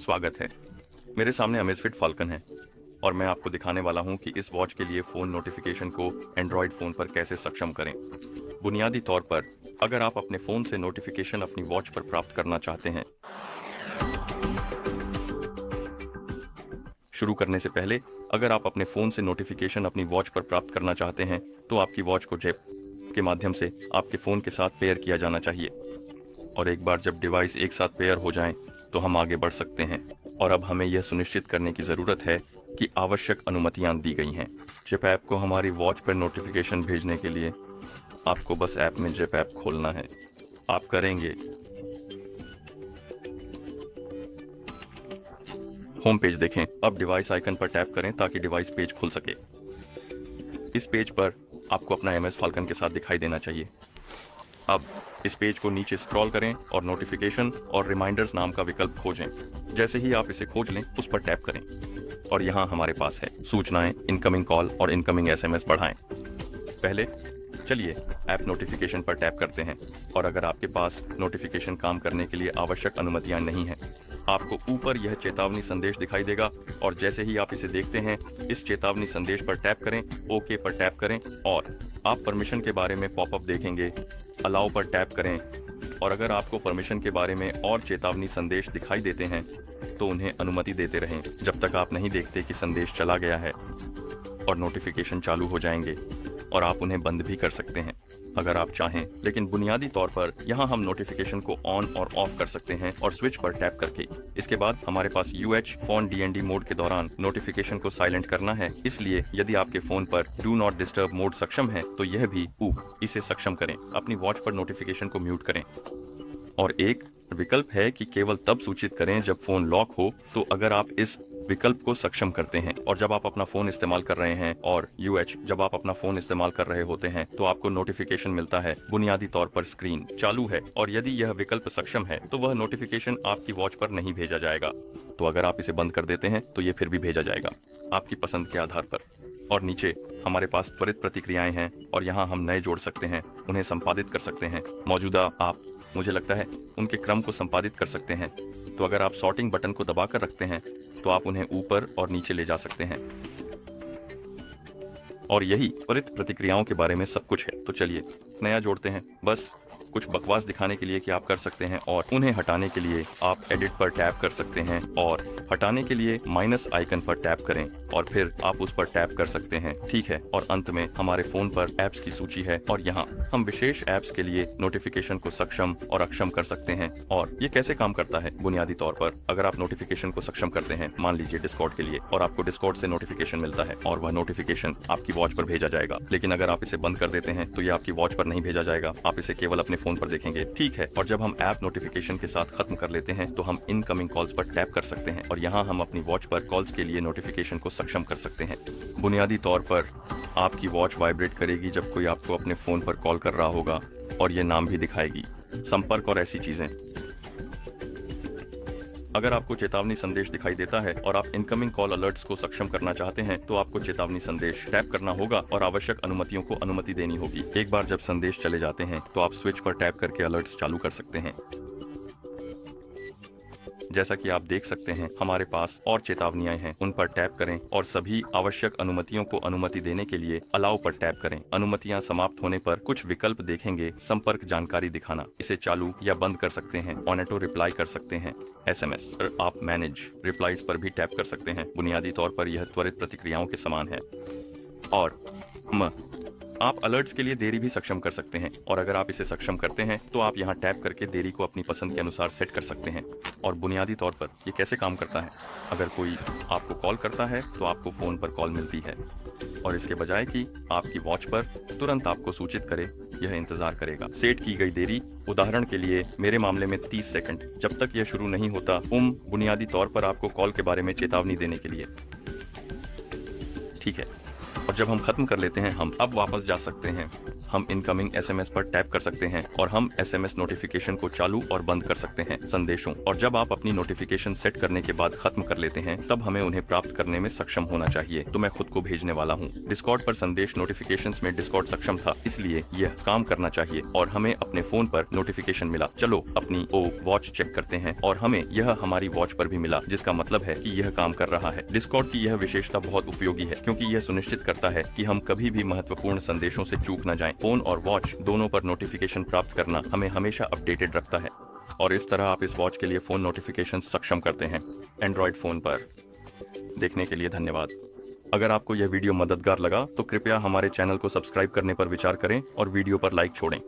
स्वागत है। मेरे सामने अमेज़फिट फ़ाल्कन है और मैं आपको दिखाने वाला हूं कि इस वॉच के लिए फ़ोन नोटिफिकेशन को एंड्रॉयड फ़ोन पर कैसे सक्षम करें। बुनियादी तौर पर अगर आप अपने फ़ोन से नोटिफिकेशन अपनी वॉच पर प्राप्त करना चाहते हैं, शुरू करने से पहले अगर आप अपने फ़ोन से नोटिफिकेशन अपनी वॉच पर प्राप्त करना चाहते हैं तो आपकी वॉच को जेब के माध्यम से आपके फ़ोन के साथ पेयर किया जाना चाहिए और एक बार जब डिवाइस एक साथ पेयर हो जाएं तो हम आगे बढ़ सकते हैं। और अब हमें यह सुनिश्चित करने की ज़रूरत है कि आवश्यक अनुमतियां दी गई हैं। जिप ऐप को हमारी वॉच पर नोटिफिकेशन भेजने के लिए आपको बस ऐप में जिप ऐप खोलना है। आप करेंगे, होम पेज देखें। अब डिवाइस आइकन पर टैप करें ताकि डिवाइस पेज खुल सके। इस पेज पर आपको अपना MS फाल्कन के साथ दिखाई देना चाहिए। अब इस पेज को नीचे स्क्रॉल करें और नोटिफिकेशन और रिमाइंडर्स नाम का विकल्प खोजें। जैसे ही आप इसे खोज लें उस पर टैप करें और यहाँ हमारे पास है सूचनाएं, इनकमिंग कॉल और इनकमिंग SMS बढ़ाएं। पहले चलिए ऐप नोटिफिकेशन पर टैप करते हैं और अगर आपके पास नोटिफिकेशन काम करने के लिए आवश्यक अनुमतियां नहीं हैं, आपको ऊपर यह चेतावनी संदेश दिखाई देगा और जैसे ही आप इसे देखते हैं इस चेतावनी संदेश पर टैप करें, ओके पर टैप करें और आप परमिशन के बारे में पॉपअप देखेंगे। अलाउ पर टैप करें और अगर आपको परमिशन के बारे में और चेतावनी संदेश दिखाई देते हैं तो उन्हें अनुमति देते रहें जब तक आप नहीं देखते कि संदेश चला गया है और नोटिफिकेशन चालू हो जाएंगे और आप उन्हें बंद भी कर सकते हैं अगर आप चाहें। लेकिन बुनियादी तौर पर यहाँ हम नोटिफिकेशन को ऑन और ऑफ कर सकते हैं और स्विच पर टैप करके। इसके बाद हमारे पास UH फोन DND मोड के दौरान नोटिफिकेशन को साइलेंट करना है, इसलिए यदि आपके फोन पर डू नॉट डिस्टर्ब मोड सक्षम है तो यह भी इसे सक्षम करें। अपनी वॉच पर नोटिफिकेशन को म्यूट करें और एक विकल्प है कि केवल तब सूचित करें जब फोन लॉक हो। तो अगर आप इस विकल्प को सक्षम करते हैं और जब आप अपना फोन इस्तेमाल कर रहे हैं और UH जब आप अपना फोन इस्तेमाल कर रहे होते हैं तो आपको नोटिफिकेशन मिलता है बुनियादी तौर पर स्क्रीन चालू है और यदि यह विकल्प सक्षम है तो वह नोटिफिकेशन आपकी वॉच पर नहीं भेजा जाएगा। तो अगर आप इसे बंद कर देते हैं तो ये फिर भी भेजा जाएगा आपकी पसंद के आधार पर। और नीचे हमारे पास त्वरित प्रतिक्रियाएं हैं और यहाँ हम नए जोड़ सकते हैं, उन्हें संपादित कर सकते हैं। मौजूदा आप, मुझे लगता है, उनके क्रम को संपादित कर सकते हैं। तो अगर आप सॉर्टिंग बटन को दबाकर रखते हैं तो आप उन्हें ऊपर और नीचे ले जा सकते हैं। और यही त्वरित प्रतिक्रियाओं के बारे में सब कुछ है। तो चलिए नया जोड़ते हैं, बस कुछ बकवास दिखाने के लिए कि आप कर सकते हैं। और उन्हें हटाने के लिए आप एडिट पर टैप कर सकते हैं और हटाने के लिए माइनस आइकन पर टैप करें और फिर आप उस पर टैप कर सकते हैं। ठीक है, और अंत में हमारे फोन पर ऐप्स की सूची है और यहाँ हम विशेष ऐप्स के लिए नोटिफिकेशन को सक्षम और अक्षम कर सकते हैं। और ये कैसे काम करता है? बुनियादी तौर पर अगर आप नोटिफिकेशन को सक्षम करते हैं, मान लीजिए डिस्कॉर्ड के लिए, और आपको डिस्कॉर्ड से नोटिफिकेशन मिलता है और वह नोटिफिकेशन आपकी वॉच पर भेजा जाएगा। लेकिन अगर आप इसे बंद कर देते हैं तो ये आपकी वॉच पर नहीं भेजा जाएगा, आप इसे केवल अपने फोन पर देखेंगे। ठीक है, और जब हम ऐप नोटिफिकेशन के साथ खत्म कर लेते हैं तो हम इनकमिंग कॉल्स पर टैप कर सकते हैं और यहाँ हम अपनी वॉच पर कॉल्स के लिए नोटिफिकेशन को सक्षम कर सकते हैं। बुनियादी तौर पर आपकी वॉच वाइब्रेट करेगी जब कोई आपको अपने फोन पर कॉल कर रहा होगा और ये नाम भी दिखाएगी, संपर्क और ऐसी चीजें। अगर आपको चेतावनी संदेश दिखाई देता है और आप इनकमिंग कॉल अलर्ट्स को सक्षम करना चाहते हैं तो आपको चेतावनी संदेश टैप करना होगा और आवश्यक अनुमतियों को अनुमति देनी होगी। एक बार जब संदेश चले जाते हैं तो आप स्विच पर टैप करके अलर्ट्स चालू कर सकते हैं। जैसा कि आप देख सकते हैं हमारे पास और चेतावनियां हैं, उन पर टैप करें और सभी आवश्यक अनुमतियों को अनुमति देने के लिए अलाउ पर टैप करें। अनुमतियां समाप्त होने पर कुछ विकल्प देखेंगे। संपर्क जानकारी दिखाना, इसे चालू या बंद कर सकते हैं। ऑनेटो रिप्लाई कर सकते हैं। SMS और आप मैनेज रिप्लाईज पर भी टैप कर सकते हैं। बुनियादी तौर पर यह त्वरित प्रतिक्रियाओं के समान है। और आप अलर्ट्स के लिए देरी भी सक्षम कर सकते हैं और अगर आप इसे सक्षम करते हैं तो आप यहाँ टैप करके देरी को अपनी पसंद के अनुसार सेट कर सकते हैं। और बुनियादी तौर पर ये कैसे काम करता है? अगर कोई आपको कॉल करता है तो आपको फ़ोन पर कॉल मिलती है और इसके बजाय कि आपकी वॉच पर तुरंत आपको सूचित करे, यह इंतजार करेगा। सेट की गई देरी, उदाहरण के लिए मेरे मामले में 30 सेकंड, जब तक यह शुरू नहीं होता। बुनियादी तौर पर आपको कॉल के बारे में चेतावनी देने के लिए। ठीक है, और जब हम खत्म कर लेते हैं हम अब वापस जा सकते हैं। हम इनकमिंग एसएमएस पर टैप कर सकते हैं और हम एसएमएस नोटिफिकेशन को चालू और बंद कर सकते हैं संदेशों। और जब आप अपनी नोटिफिकेशन सेट करने के बाद खत्म कर लेते हैं तब हमें उन्हें प्राप्त करने में सक्षम होना चाहिए। तो मैं खुद को भेजने वाला हूँ। डिस्कॉर्ड पर संदेश नोटिफिकेशंस में डिस्कॉर्ड सक्षम था, इसलिए यह काम करना चाहिए और हमें अपने फोन पर नोटिफिकेशन मिला। चलो अपनी वॉच चेक करते हैं और हमें यह हमारी वॉच पर भी मिला, जिसका मतलब है कि यह काम कर रहा है। डिस्कॉर्ड की यह विशेषता बहुत उपयोगी है क्योंकि यह सुनिश्चित करता है कि हम कभी भी महत्वपूर्ण संदेशों से चूक न जाएं। फोन और वॉच दोनों पर नोटिफिकेशन प्राप्त करना हमें हमेशा अपडेटेड रखता है और इस तरह आप इस वॉच के लिए फोन नोटिफिकेशन सक्षम करते हैं एंड्रॉयड फोन पर। देखने के लिए धन्यवाद। अगर आपको यह वीडियो मददगार लगा तो कृपया हमारे चैनल को सब्सक्राइब करने पर विचार करें और वीडियो पर लाइक छोड़ें।